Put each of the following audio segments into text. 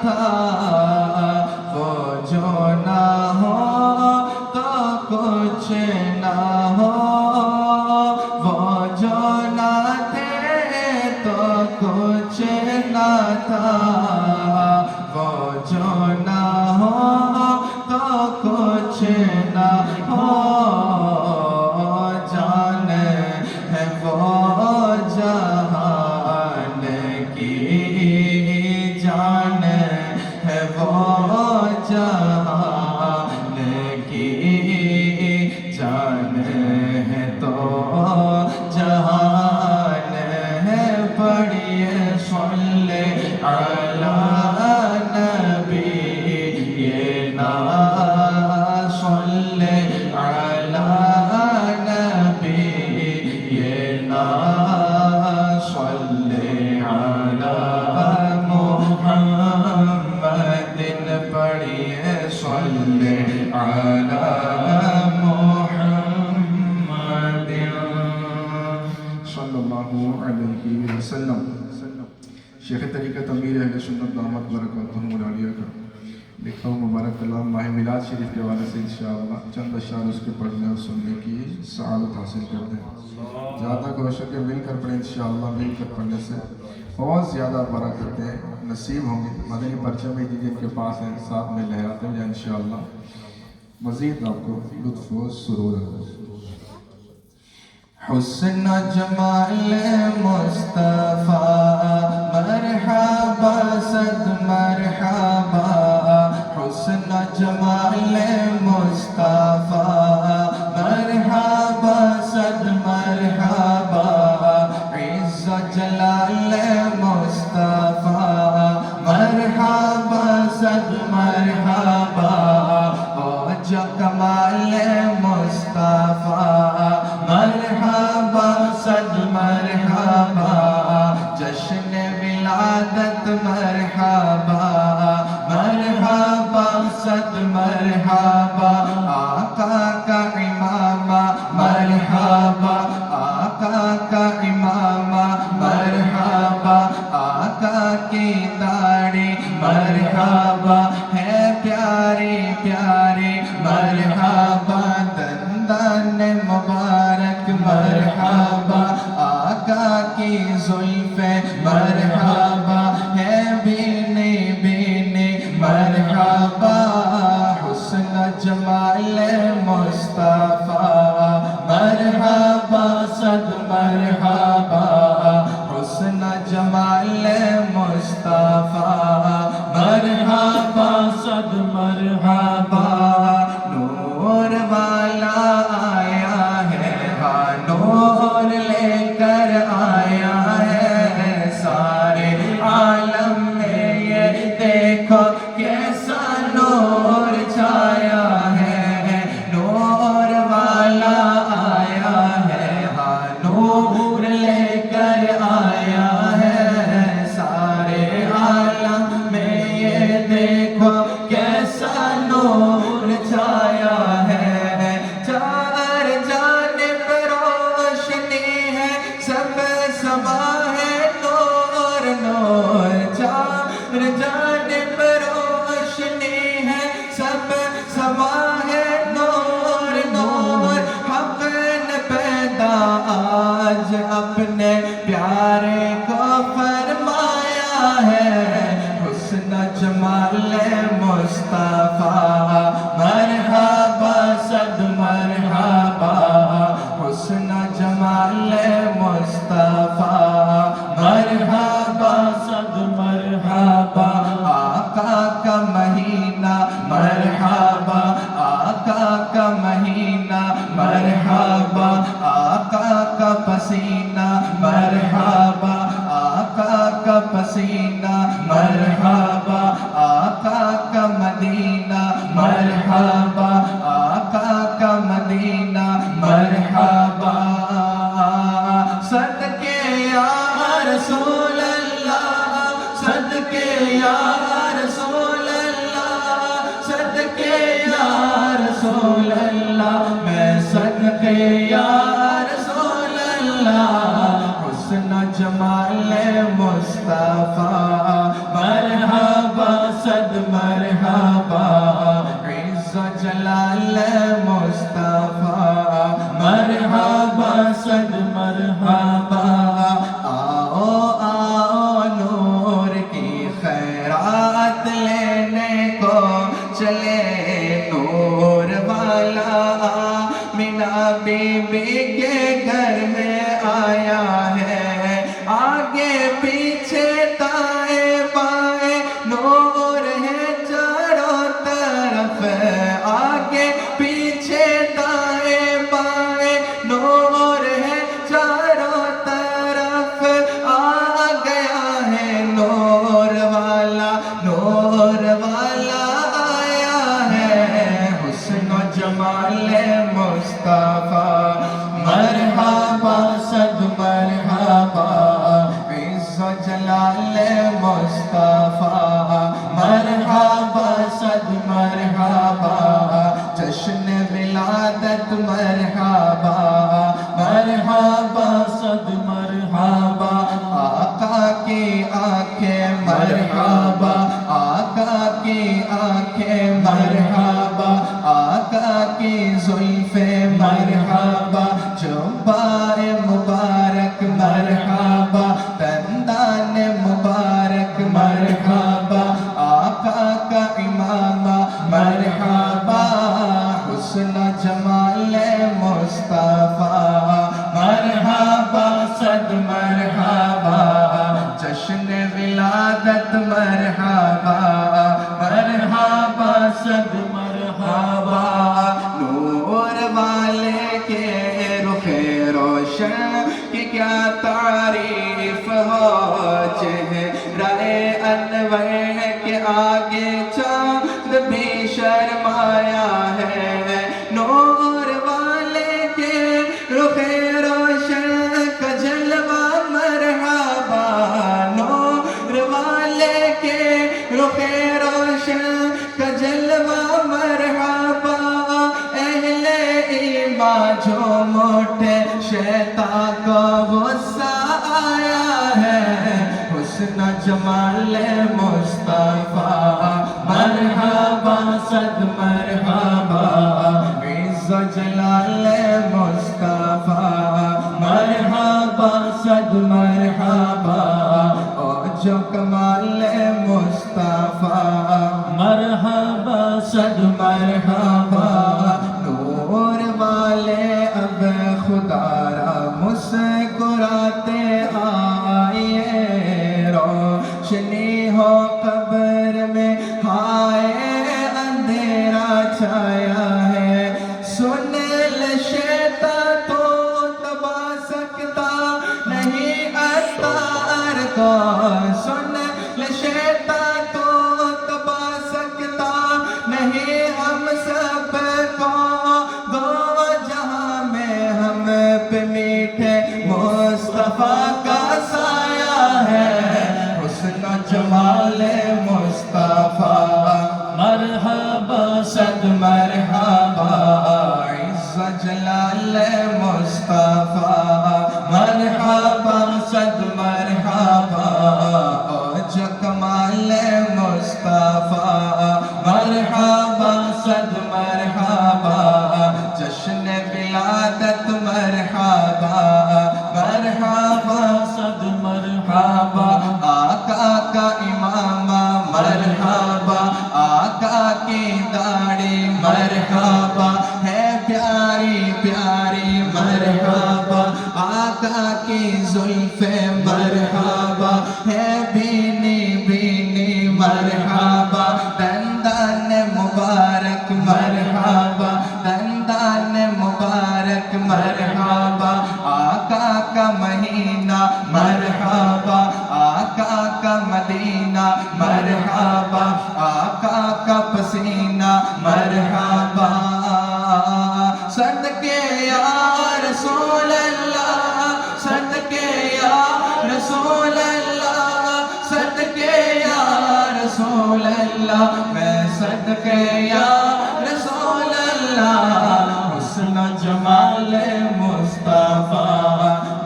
تھا، وہ جو نہ ہو تو کچھ نہ ہو، وہ جو نہ تھے تو کچھ نہ تھا، وہ جو نہ ہو تو کچھ نہ ہو، جان ہے وہ جہان کی، جان ہے وہ جہان کی، جان ہے تو جہان ہے، پڑھیے صلی علی نبینا، صلی علی نبینا، صلی علی محمد، پڑھیے صلی علی محمد صلی اللہ علیہ وسلم۔ شیخ طریقت امیر اہل سنت دامت برکاتہم العالیہ کا لکھا ہوں مبارک کلام ماہ میلاد شریف کے حوالے سے انشاءاللہ چند اشعار اس کے پڑھنے اور سننے کی سعادت حاصل کرتے ہیں۔ زیادہ کوشش کے مل کر پڑھیں انشاءاللہ، مل کر پڑھنے سے بہت زیادہ برکتیں نصیب ہوں گی۔ مدنی پرچم میں جن کے پاس ہیں ساتھ میں لہراتے ہیں انشاءاللہ، مزید آپ کو لطف و سرور ہے۔ حسن جمال مصطفیٰ مرحبا صد مرحبا، حسن جمال مصطفیٰ مرحبا صد مرحبا، عز و جلال مصطفیٰ مرحبا صد مرحبا، اوج و کمال مصطفیٰ مرحبا صد مرحبا، جشن ولادت مرحبا مرحبا صد مرحبا، آقا کا امامہ مرحبا، آقا کا امامہ مرحبا، آقا کی داڑھی مرحبا ہے پیاری پیاری مرحبا، دندان مبارک مرحبا، آقا کی زلفیں مرحبا ہے بینے بینے مرحبا، حسن جمال مصطفیٰ مرحبا صد مرحبا، حسن جمال مصطفیٰ مرحبا صد مرحبا، نور والا آیا ہے، ہاں نور لے کر آیا ہے، سارے عالم میں یہ دیکھو کیسا نور چھایا ہے، نور والا آیا ہے، ہاں نور لے کر آیا ہے، سارے عالم میں یہ دیکھو کیسا نور چھایا ہے، چار جانب روشنی ہے، سب سما ہے نور نور، چار جانب روشنی ہے، سب سما ہے نور نور، حق نے پیدا آج اپنے پیارے کو فرمایا ہے، حسن جمال مصطفیٰ مرحبا صد مرحبا، حسن جمال مصطفیٰ مرحبا صد مرحبا، آقا کا مہینہ مرحبا، آقا کا مہینہ مرحبا، آقا کا پسینہ مرحبا، آقا کا پسینہ مرحبا، آقا کا مدینہ مرحبا، آقا کا مدینہ مرحبا، صدقے یا رسول اللہ، صدقے یا رسول اللہ، صدقے یا رسول اللہ، میں صدقے یا رسول اللہ، حسن جمال مصطفیٰ مرحبا مرحبا عز و جلال مصطفیٰ مرحبا صد مرحبا آؤ آؤ نور کی خیرات لینے کو چلے نور والا آمنہ بی بی کے گھر میں آیا ہے آگے پیچھے دائیں بائیں نور ہے چاروں طرف آگے پیچھے دائیں بائیں نور ہے چاروں طرف آ گیا ہے نور والا آیا ہے حسن و جمال مصطفیٰ مرحبا صد مرحبا عز و جلال مصطفیٰ مرحبا صد مرحبا جشن ولادت مرحبا مرحبا صد مرحبا آقا کی آنکھیں مرحبا آقا کی آنکھیں مرحبا آقا کی زلفیں مرحبا جبہ مبارک مرحبا دندان مبارک مرحبا آقا کا امامہ مرحبا حسن جمال مصطفیٰ مرحبا صد مرحبا جشن ولادت مرحبا مرحبا صد مرحبا نور والے کے رخ روشن کی کیا تعریف ہو چہرہ انور کے آگے چاند بھی شرمایا ہے نور والے کے رخ روشن کا جلوہ مرحبا نور والے کے رخ روشن کا جلوہ مرحبا اہل ایمان جو موٹے شیطان کو غصہ آیا ہے حسن جمال مصطفیٰ مرحبا صد مرحبا عز و جلال مصطفیٰ مرحبا صد مرحبا او جو کمال مصطفیٰ مرحبا صد مرحبا نور والے اب خدا را مسکراتے آئیے روشنی ہو قبر میں ہائے اندھیرا چھایا ہے سن لے شیطان تو دبا سکتا نہیں اتار کو سن لے شیطان تو دبا سکتا نہیں ہم سب کو دو جہاں میں ہم پہ میٹھے مصطفیٰ کا سایہ ہے حسن و جمال مصطفیٰ مرحبا صد مرحبا عز و جلال مصطفیٰ مرحبا صد مرحبا اوج کمال مصطفیٰ مرحبا صد مرحبا جشن ولادت مرحبا مرحبا صد مرحبا آقا کا امامہ مرحبا آقا کی داڑھی مرحبا ہے پیاری پیاری مرحبا آقا کی زلفیں مرحبا ہے بینی بینی مرحبا دندان مبارک مرحبا دندان مبارک مرحبا آقا کا مہینہ مرحبا آقا کا مدینہ مرحبا آقا کا پسینہ مرحبا صدقے یا رسول اللہ صدقے یا رسول اللہ صدقے یا رسول اللہ میں صدقے یا رسول اللہ حسن جمال مصطفیٰ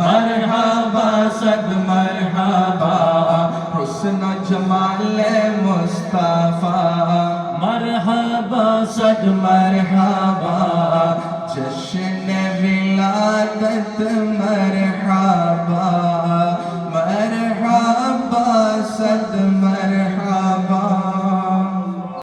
مرحبا صد مرحبا حسن جمال مصطفیٰ صد مرحبا جشن ولادت